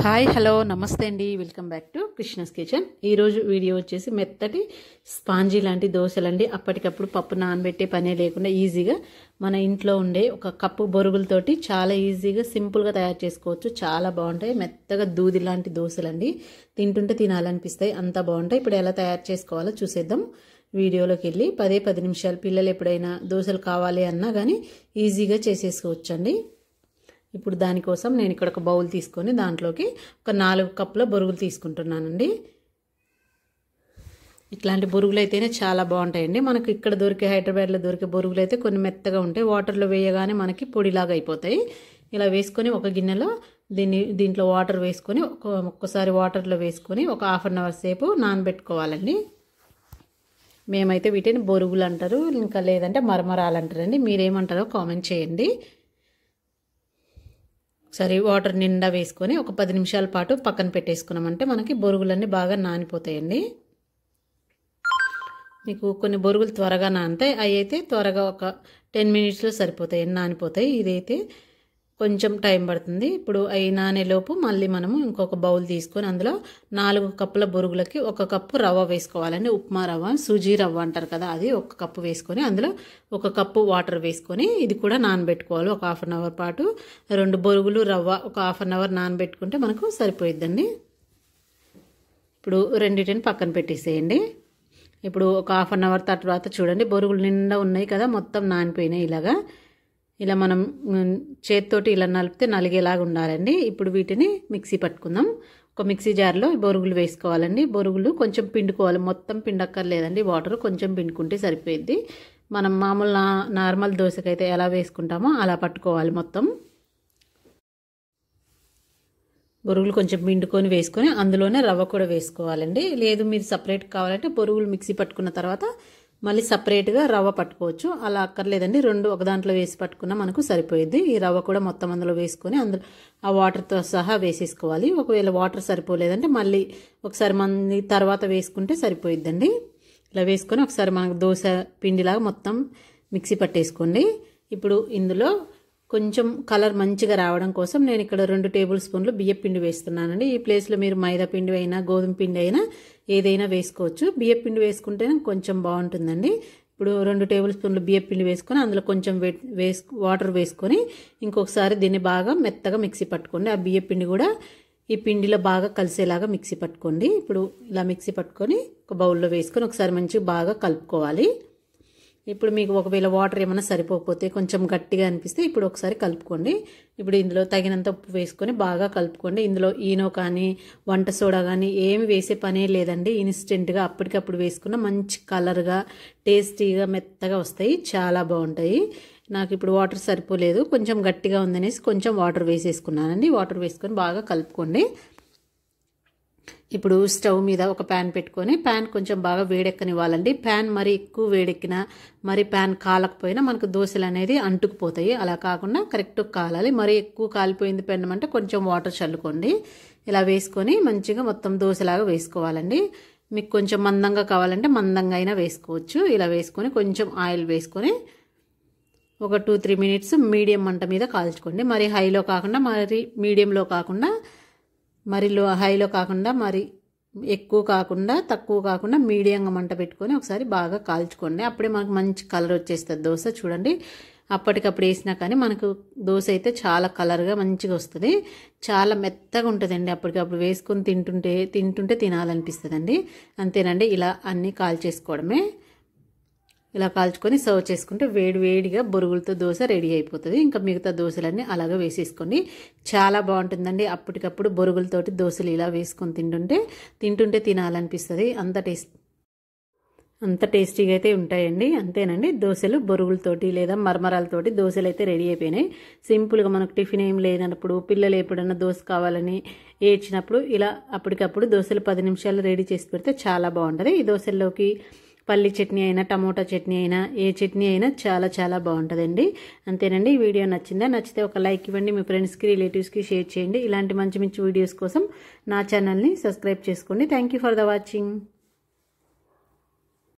Hi hello నమస్తే అండి, welcome back to Krishna's kitchen. ఈరోజు వీడియో వచ్చేసి మెత్తటి స్పాంజీ లాంటి దోశలండి. అప్పటికప్పుడు పప్పు నానబెట్టే పనే లేకుండా ఈజీగా మన ఇంట్లో ఉండే ఒక కప్పు బొరుగులతోటి చాలా ఈజీగా సింపుల్గా తయారు చేసుకోవచ్చు. చాలా బాగుంటాయి, మెత్తగా దూది లాంటి దోశలండి. తింటుంటే తినాలనిపిస్తాయి, అంత బాగుంటాయి. ఇప్పుడు ఎలా తయారు చేసుకోవాలో చూసేద్దాం. వీడియోలోకి వెళ్ళి 10 నిమిషాలు పిల్లలు ఎప్పుడైనా దోశలు కావాలి అన్నా కానీ ఈజీగా చేసేసుకోవచ్చండి. ఇప్పుడు దానికోసం నేను ఇక్కడ ఒక బౌల్ తీసుకొని దాంట్లోకి ఒక 4 కప్పుల బొరుగులు తీసుకుంటున్నానండి. ఇట్లాంటి బొరుగులు అయితేనే చాలా బాగుంటాయండి. మనకు ఇక్కడ దొరికే హైదరాబాద్లో దొరికే బొరుగులు అయితే కొన్ని మెత్తగా ఉంటాయి, వాటర్లో వేయగానే మనకి పొడిలాగా అయిపోతాయి. ఇలా వేసుకొని ఒక గిన్నెలో దీంట్లో వాటర్ వేసుకొని ఒక్కసారి వాటర్లో వేసుకొని ఒక హాఫ్ అన్ అవర్ సేపు నానబెట్టుకోవాలండి. మేమైతే వీటిని బొరుగులు అంటారు, ఇంకా లేదంటే మరమరాలు అంటారండి. మీరేమంటారో కామెంట్ చేయండి. సరే, వాటర్ నిండా వేసుకొని ఒక 10 నిమిషాల పాటు పక్కన పెట్టేసుకున్నామంటే మనకి బొరుగులన్నీ బాగా నానిపోతాయండి. మీకు కొన్ని బొరుగులు త్వరగా నానుతాయి, అవి అయితే త్వరగా ఒక 10 మినిట్స్లో సరిపోతాయి, నానిపోతాయి. ఇదైతే కొంచెం టైం పడుతుంది. ఇప్పుడు అవి నానేలోపు మళ్ళీ మనము ఇంకొక బౌల్ తీసుకొని అందులో 4 కప్పుల బొరుగులకి 1 కప్పు రవ్వ వేసుకోవాలండి. ఉప్మా రవ్వ, సూజీ రవ్వ అంటారు కదా, అది 1 కప్పు వేసుకొని అందులో 1 కప్పు వాటర్ వేసుకొని ఇది కూడా నానబెట్టుకోవాలి ఒక హాఫ్ అన్ అవర్ పాటు. 2 బొరుగులు రవ్వ ఒక హాఫ్ అన్ అవర్ నానబెట్టుకుంటే మనకు సరిపోయిద్దండి. ఇప్పుడు రెండింటిని పక్కన పెట్టేసేయండి. ఇప్పుడు ఒక హాఫ్ అన్ అవర్ తర్వాత చూడండి, బొరుగులు నిండా ఉన్నాయి కదా, మొత్తం నానిపోయినాయి. ఇలా మనం చేతితోటి ఇలా నలిపితే నలిగేలాగా ఉండాలండి. ఇప్పుడు వీటిని మిక్సీ పట్టుకుందాం. ఒక మిక్సీ జార్లో బొరుగులు వేసుకోవాలండి. బొరుగులు కొంచెం పిండుకోవాలి, మొత్తం పిండక్కర్లేదండి, వాటర్ కొంచెం పిండుకుంటే సరిపోయిద్ది. మనం మామూలు నార్మల్ దోశకైతే ఎలా వేసుకుంటామో అలా పట్టుకోవాలి మొత్తం. బొరుగులు కొంచెం పిండుకొని వేసుకొని అందులోనే రవ్వ కూడా వేసుకోవాలండి. లేదు మీరు సపరేట్ కావాలంటే బొరుగులు మిక్సీ పట్టుకున్న తర్వాత మళ్ళీ సపరేట్గా రవ్వ పట్టుకోవచ్చు, అలా అక్కర్లేదండి. 2 ఒక దాంట్లో వేసి పట్టుకున్నా మనకు సరిపోయిద్ది. ఈ రవ్వ కూడా మొత్తం అందులో వేసుకొని అందులో ఆ వాటర్తో సహా వేసేసుకోవాలి. ఒకవేళ వాటర్ సరిపోలేదంటే మళ్ళీ ఒకసారి తర్వాత వేసుకుంటే సరిపోయిద్దండి. ఇలా వేసుకొని ఒకసారి మనకు దోశ పిండిలాగా మొత్తం మిక్సీ పట్టేసుకోండి. ఇప్పుడు ఇందులో కొంచెం కలర్ మంచిగా రావడం కోసం నేను ఇక్కడ 2 టేబుల్ స్పూన్లు బియ్యం పిండి వేస్తున్నానండి. ఈ ప్లేస్లో మీరు మైదా పిండి అయినా గోధుమ పిండి అయినా ఏదైనా వేసుకోవచ్చు. బియ్యం పిండి వేసుకుంటేనే కొంచెం బాగుంటుందండి. ఇప్పుడు 2 టేబుల్ స్పూన్లు బియ్యం పిండి వేసుకొని అందులో కొంచెం వాటర్ వేసుకొని ఇంకొకసారి దీన్ని బాగా మెత్తగా మిక్సీ పట్టుకోండి. ఆ బియ్యం పిండి కూడా ఈ పిండిలో బాగా కలిసేలాగా మిక్సీ పట్టుకోండి. ఇప్పుడు ఇలా మిక్సీ పట్టుకొని ఒక బౌల్లో వేసుకొని ఒకసారి మంచిగా బాగా కలుపుకోవాలి. ఇప్పుడు మీకు ఒకవేళ వాటర్ ఏమైనా సరిపోకపోతే కొంచెం గట్టిగా అనిపిస్తే ఇప్పుడు ఒకసారి కలుపుకోండి. ఇప్పుడు ఇందులో తగినంత ఉప్పు వేసుకొని బాగా కలుపుకోండి. ఇందులో ఈనో కానీ వంట సోడా కానీ ఏమి వేసే పనే లేదండి. ఇన్స్టెంట్గా అప్పటికప్పుడు వేసుకున్న మంచి కలర్గా టేస్టీగా మెత్తగా వస్తాయి, చాలా బాగుంటాయి. నాకు ఇప్పుడు వాటర్ సరిపోలేదు, కొంచెం గట్టిగా ఉందనేసి కొంచెం వాటర్ వేసేసుకున్నానండి. వాటర్ వేసుకొని బాగా కలుపుకోండి. ఇప్పుడు స్టవ్ మీద ఒక ప్యాన్ పెట్టుకొని ప్యాన్ కొంచెం బాగా వేడెక్కనివ్వాలండి. ప్యాన్ మరి ఎక్కువ వేడెక్కినా మరి ప్యాన్ కాలకపోయినా మనకు దోశలు అనేది అంటుకుపోతాయి. అలా కాకుండా కరెక్ట్గా కాలాలి. మరి ఎక్కువ కాలిపోయింది పెన్నం అంటే కొంచెం వాటర్ చల్లుకోండి. ఇలా వేసుకొని మంచిగా మొత్తం దోశలాగా వేసుకోవాలండి. మీకు కొంచెం మందంగా కావాలంటే మందంగా అయినా వేసుకోవచ్చు. ఇలా వేసుకొని కొంచెం ఆయిల్ వేసుకొని ఒక 2-3 మినిట్స్ మీడియం మంట మీద కాల్చుకోండి. మరి హైలో కాకుండా మరి మీడియంలో కాకుండా మరి హైలో కాకుండా మరి ఎక్కువ కాకుండా తక్కువ కాకుండా మీడియంగా మంట పెట్టుకొని ఒకసారి బాగా కాల్చుకోండి. అప్పుడే మనకు మంచి కలర్ వచ్చేస్తుంది దోశ. చూడండి, అప్పటికప్పుడు వేసినా కానీ మనకు దోశ అయితే చాలా కలర్గా మంచిగా వస్తుంది, చాలా మెత్తగా ఉంటుందండి. అప్పటికప్పుడు వేసుకొని తింటుంటే తినాలనిపిస్తుందండి. అంతేనండి, ఇలా అన్నీ కాల్చేసుకోవడమే. ఇలా కాల్చుకొని సర్వ్ చేసుకుంటే వేడిగా బొరుగులతో దోశ రెడీ అయిపోతుంది. ఇంకా మిగతా దోశలన్నీ అలాగే వేసేసుకోండి, చాలా బాగుంటుందండి. అప్పటికప్పుడు బొరుగులతోటి దోశలు ఇలా వేసుకొని తింటుంటే తినాలనిపిస్తుంది, అంత టేస్టీగా అయితే ఉంటాయండి. అంతేనండి, దోశలు బొరుగులతోటి లేదా మరమరాలతోటి దోశలు అయితే రెడీ అయిపోయినాయి. సింపుల్గా మనకు టిఫిన్ ఏం లేనప్పుడు పిల్లలు ఎప్పుడన్నా దోశ కావాలని ఏడ్చినప్పుడు ఇలా అప్పటికప్పుడు దోశలు 10 నిమిషాలు రెడీ చేసి పెడితే చాలా బాగుంటుంది. ఈ దోశల్లోకి పల్లి చట్నీ అయినా టమోటా చట్నీ అయినా ఏ చట్నీ అయినా చాలా చాలా బాగుంటుందండి. అంతేనండి, ఈ వీడియో నచ్చితే ఒక లైక్ ఇవ్వండి, మీ ఫ్రెండ్స్కి రిలేటివ్స్కి షేర్ చేయండి. ఇలాంటి మంచి వీడియోస్ కోసం నా ఛానల్ని సబ్స్క్రైబ్ చేసుకోండి. Thank you for the watching.